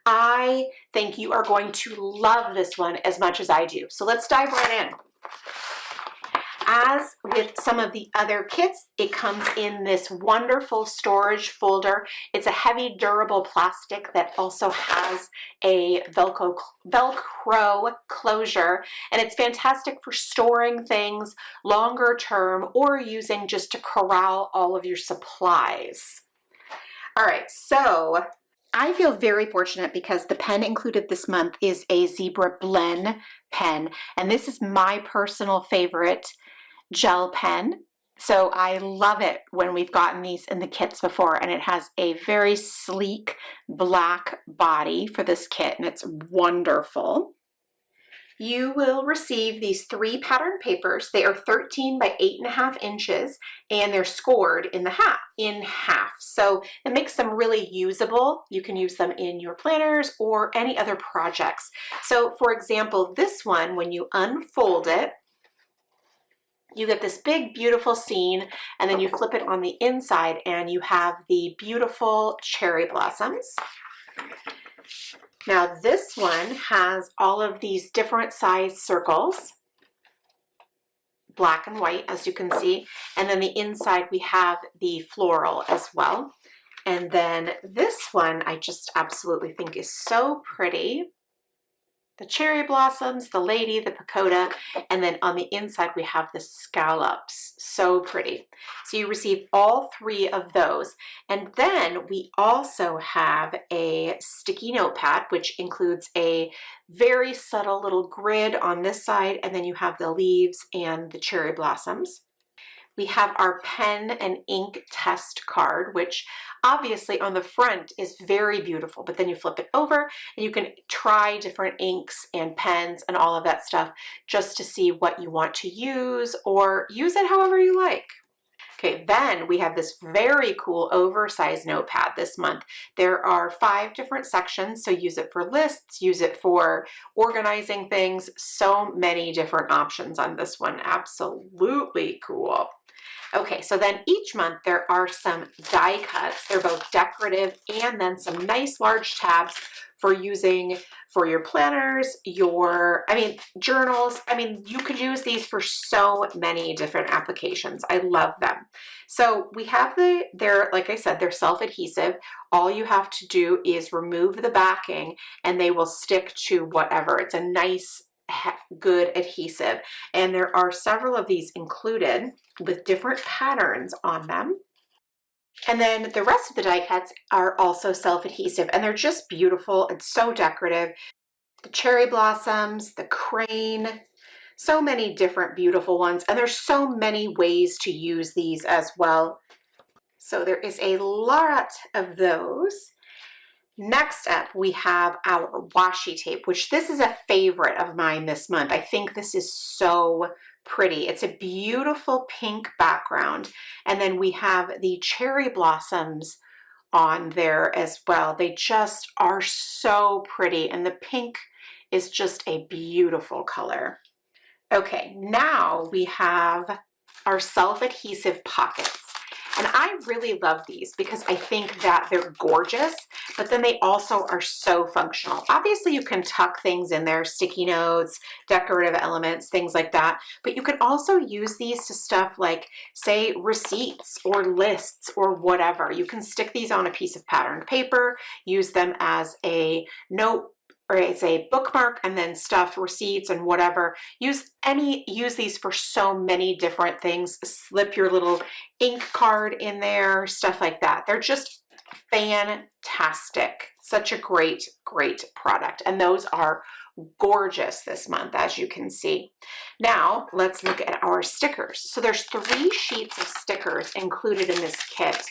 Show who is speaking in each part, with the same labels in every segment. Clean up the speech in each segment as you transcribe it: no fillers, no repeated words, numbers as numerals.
Speaker 1: I think you are going to love this one as much as I do. So let's dive right in. As with some of the other kits, it comes in this wonderful storage folder. It's a heavy, durable plastic that also has a Velcro closure, and it's fantastic for storing things longer term or using just to corral all of your supplies. All right, so I feel very fortunate because the pen included this month is a Zebra BLen pen, and this is my personal favorite gel pen. So I love it when we've gotten these in the kits before, and it has a very sleek black body for this kit, and it's wonderful. You will receive these 3 pattern papers. They are 13 by 8.5 inches, and they're scored in half. So it makes them really usable. You can use them in your planners or any other projects. So for example, this one, when you unfold it, you get this big, beautiful scene, and then you flip it on the inside and you have the beautiful cherry blossoms. Now this one has all of these different size circles, black and white, as you can see, and then the inside we have the floral as well. And then this one I just absolutely think is so pretty. The cherry blossoms, the lady, the pagoda, and then on the inside we have the scallops. So pretty. So you receive all 3 of those. And then we also have a sticky notepad, which includes a very subtle little grid on this side, and then you have the leaves and the cherry blossoms. We have our pen and ink test card, which obviously on the front is very beautiful, but then you flip it over and you can try different inks and pens and all of that stuff just to see what you want to use, or use it however you like. Okay, then we have this very cool oversized notepad this month. There are 5 different sections, so use it for lists, use it for organizing things, so many different options on this one. Absolutely cool. Okay, so then each month there are some die cuts. They're both decorative and then some nice large tabs for using for your planners, journals. You could use these for so many different applications. I love them. So we have like I said, they're self-adhesive. All you have to do is remove the backing and they will stick to whatever. It's a nice, good adhesive. And there are several of these included with different patterns on them. And then the rest of the die cuts are also self-adhesive, and they're just beautiful. It's so decorative. The cherry blossoms, the crane, so many different beautiful ones. And there's so many ways to use these as well. So there is a lot of those. Next up, we have our washi tape, which this is a favorite of mine this month. I think this is so pretty. It's a beautiful pink background. And then we have the cherry blossoms on there as well. They just are so pretty. And the pink is just a beautiful color. Okay, now we have our self-adhesive pockets. And I really love these because I think that they're gorgeous, but then they also are so functional. Obviously, you can tuck things in there, sticky notes, decorative elements, things like that. But you can also use these to stuff like, say, receipts or lists or whatever. You can stick these on a piece of patterned paper, use them as a note, or it's a bookmark, and then stuff receipts and whatever. Use these for so many different things. Slip your little ink card in there, stuff like that. They're just fantastic. Such a great, great product. And those are gorgeous this month, as you can see. Now let's look at our stickers. So there's 3 sheets of stickers included in this kit.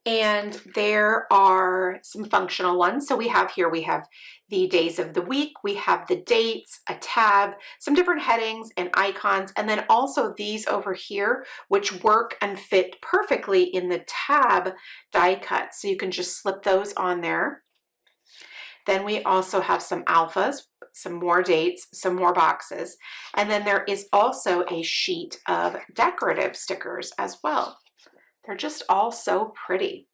Speaker 1: And there are some functional ones. So we have the days of the week, we have the dates, a tab, some different headings and icons, and then also these over here, which work and fit perfectly in the tab die cut. So you can just slip those on there. Then we also have some alphas, some more dates, some more boxes. And then there is also a sheet of decorative stickers as well. They're just all so pretty.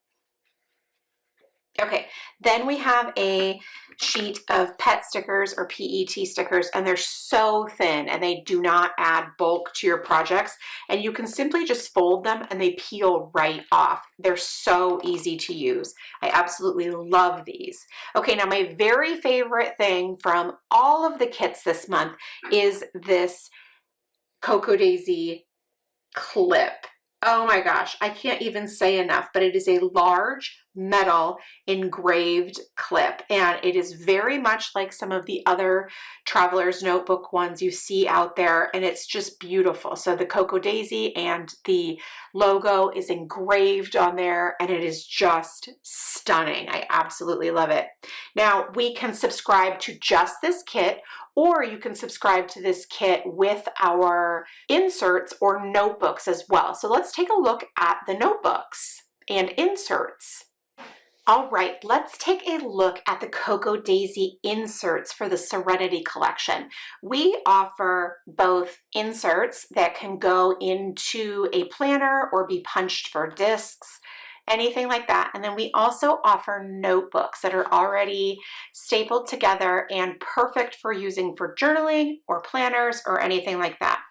Speaker 1: Okay, then we have a sheet of pet stickers or PET stickers, and they're so thin and they do not add bulk to your projects, and you can simply just fold them and they peel right off. They're so easy to use. I absolutely love these. Okay, now my very favorite thing from all of the kits this month is this Cocoa Daisy clip. Oh my gosh, I can't even say enough, but it is a large metal engraved clip, and it is very much like some of the other traveler's notebook ones you see out there, and it's just beautiful. So the Cocoa Daisy and the logo is engraved on there, and it is just stunning. I absolutely love it. Now we can subscribe to just this kit, or you can subscribe to this kit with our inserts or notebooks as well. So let's take a look at the notebooks and inserts. All right, let's take a look at the Cocoa Daisy inserts for the Serenity collection. We offer both inserts that can go into a planner or be punched for discs, anything like that. And then we also offer notebooks that are already stapled together and perfect for using for journaling or planners or anything like that.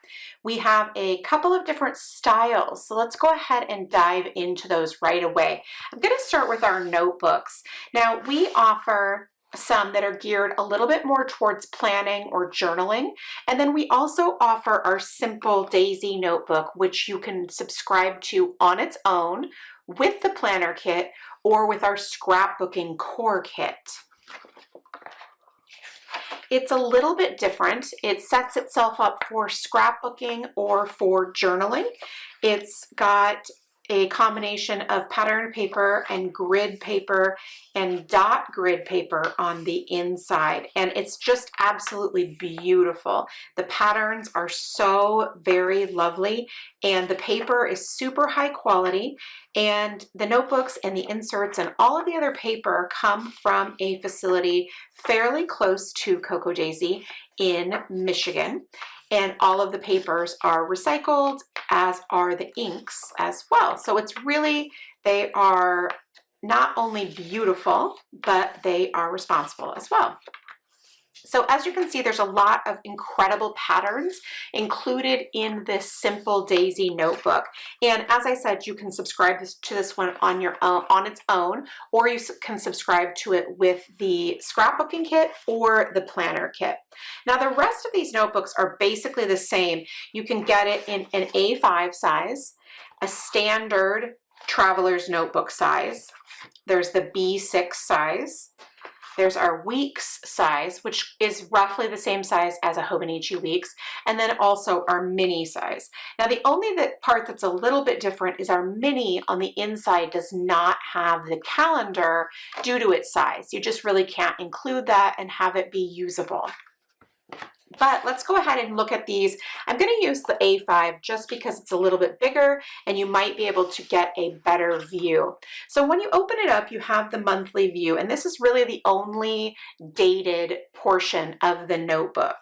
Speaker 1: We have a couple of different styles, so let's go ahead and dive into those right away. I'm going to start with our notebooks. Now, we offer some that are geared a little bit more towards planning or journaling, and then we also offer our Simple Daisy notebook, which you can subscribe to on its own with the planner kit or with our scrapbooking core kit. It's a little bit different. It sets itself up for scrapbooking or for journaling. It's got a combination of pattern paper and grid paper and dot grid paper on the inside, and it's just absolutely beautiful. The patterns are so very lovely, and the paper is super high quality, and the notebooks and the inserts and all of the other paper come from a facility fairly close to Cocoa Daisy in Michigan. And all of the papers are recycled, as are the inks as well. So it's really, they are not only beautiful, but they are responsible as well. So as you can see, there's a lot of incredible patterns included in this Simple Daisy notebook. And as I said, you can subscribe to this one on your own, on its own, or you can subscribe to it with the scrapbooking kit or the planner kit. Now, the rest of these notebooks are basically the same. You can get it in an A5 size, a standard traveler's notebook size. There's the B6 size. There's our Weeks size, which is roughly the same size as a Hobonichi Weeks, and then also our mini size. Now, the only part that's a little bit different is our mini on the inside does not have the calendar due to its size. You just really can't include that and have it be usable. But let's go ahead and look at these. I'm going to use the A5 just because it's a little bit bigger and you might be able to get a better view. So when you open it up, you have the monthly view, and this is really the only dated portion of the notebook.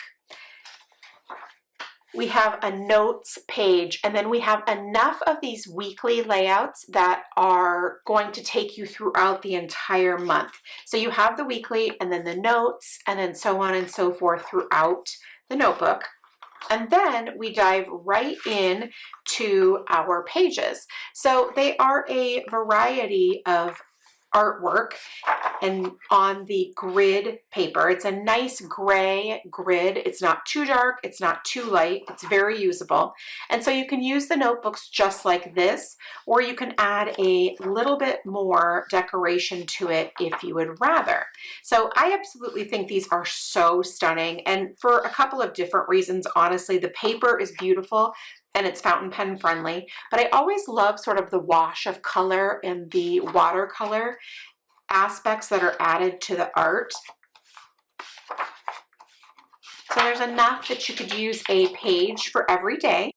Speaker 1: We have a notes page, and then we have enough of these weekly layouts that are going to take you throughout the entire month. So you have the weekly and then the notes and then so on and so forth throughout the notebook. And then we dive right in to our pages. So they are a variety of artwork and on the grid paper. It's a nice gray grid. It's not too dark, it's not too light, it's very usable. And so you can use the notebooks just like this, or you can add a little bit more decoration to it if you would rather. So I absolutely think these are so stunning, and for a couple of different reasons. Honestly, the paper is beautiful and it's fountain pen friendly, but I always love sort of the wash of color and the watercolor aspects that are added to the art. So there's enough that you could use a page for every day.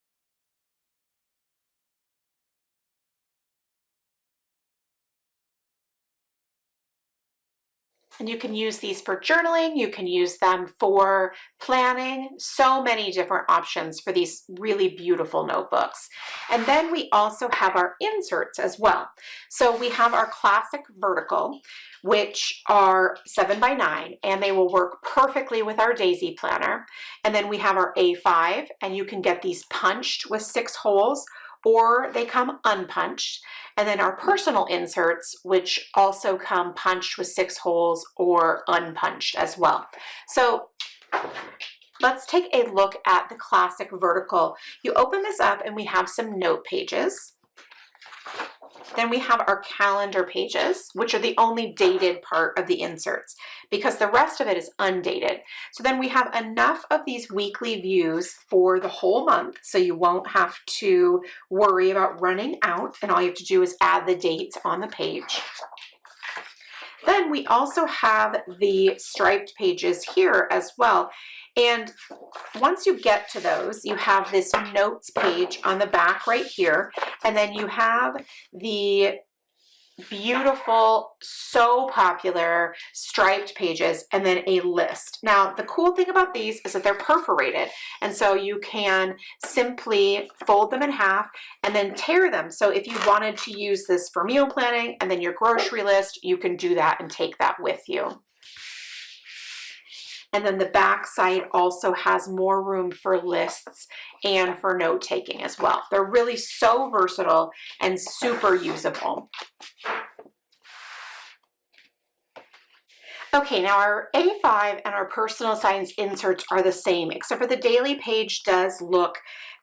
Speaker 1: And you can use these for journaling, you can use them for planning, so many different options for these really beautiful notebooks. And then we also have our inserts as well. So we have our classic vertical, which are 7x9, and they will work perfectly with our daisy planner. And then we have our A5, and you can get these punched with 6 holes, or they come unpunched. And then our personal inserts, which also come punched with 6 holes or unpunched as well. So let's take a look at the classic vertical. You open this up and we have some note pages. Then we have our calendar pages, which are the only dated part of the inserts because the rest of it is undated. So then we have enough of these weekly views for the whole month, so you won't have to worry about running out, and all you have to do is add the dates on the page. Then we also have the striped pages here as well. And once you get to those, you have this notes page on the back right here. And then you have the beautiful, so popular striped pages and then a list. Now, the cool thing about these is that they're perforated. And so you can simply fold them in half and then tear them. So if you wanted to use this for meal planning and then your grocery list, you can do that and take that with you. And then the back side also has more room for lists and for note taking as well. They're really so versatile and super usable. Okay, now our A5 and our personal size inserts are the same, except for the daily page does look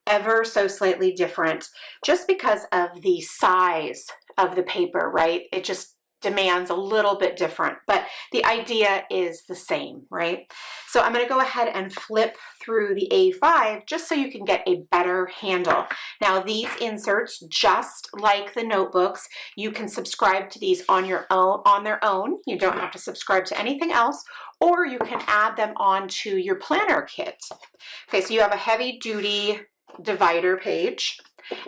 Speaker 1: ever so slightly different just because of the size of the paper, right? It just demands a little bit different, but the idea is the same, right? So I'm going to go ahead and flip through the A5 just so you can get a better handle. Now these inserts, just like the notebooks, you can subscribe to these on their own. You don't have to subscribe to anything else, or you can add them onto your planner kit. Okay, so you have a heavy duty divider page.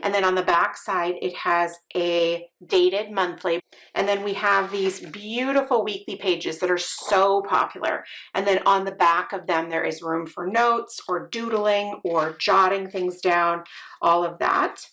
Speaker 1: And then on the back side, it has a dated monthly. And then we have these beautiful weekly pages that are so popular. And then on the back of them, there is room for notes or doodling or jotting things down, all of that.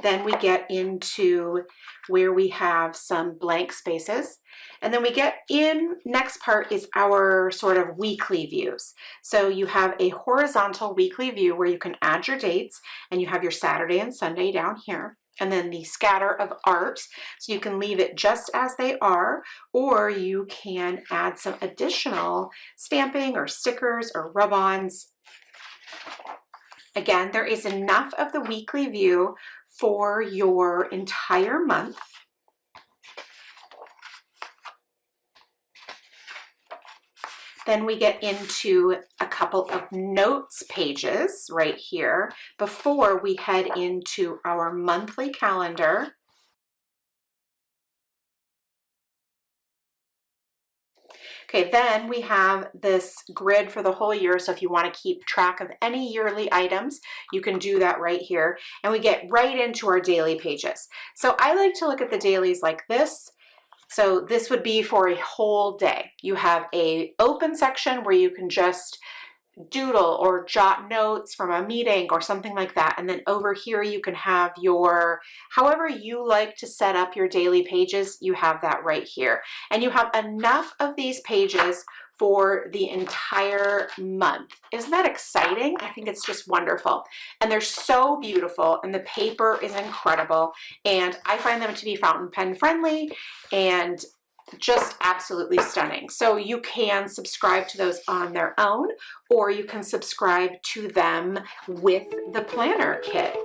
Speaker 1: Then we get into where we have some blank spaces. And then we get in, next part is our sort of weekly views. So you have a horizontal weekly view where you can add your dates, and you have your Saturday and Sunday down here. And then the scatter of art, so you can leave it just as they are, or you can add some additional stamping or stickers or rub-ons. Again, there is enough of the weekly view for your entire month. Then we get into a couple of notes pages right here before we head into our monthly calendar. Okay, then we have this grid for the whole year. So if you want to keep track of any yearly items, you can do that right here. And we get right into our daily pages. So I like to look at the dailies like this. So this would be for a whole day. You have an open section where you can just doodle or jot notes from a meeting or something like that. And then over here you can have your, however you like to set up your daily pages, you have that right here. And you have enough of these pages for the entire month. Isn't that exciting? I think it's just wonderful. And they're so beautiful, and the paper is incredible. And I find them to be fountain pen friendly and just absolutely stunning. So you can subscribe to those on their own, or you can subscribe to them with the planner kit.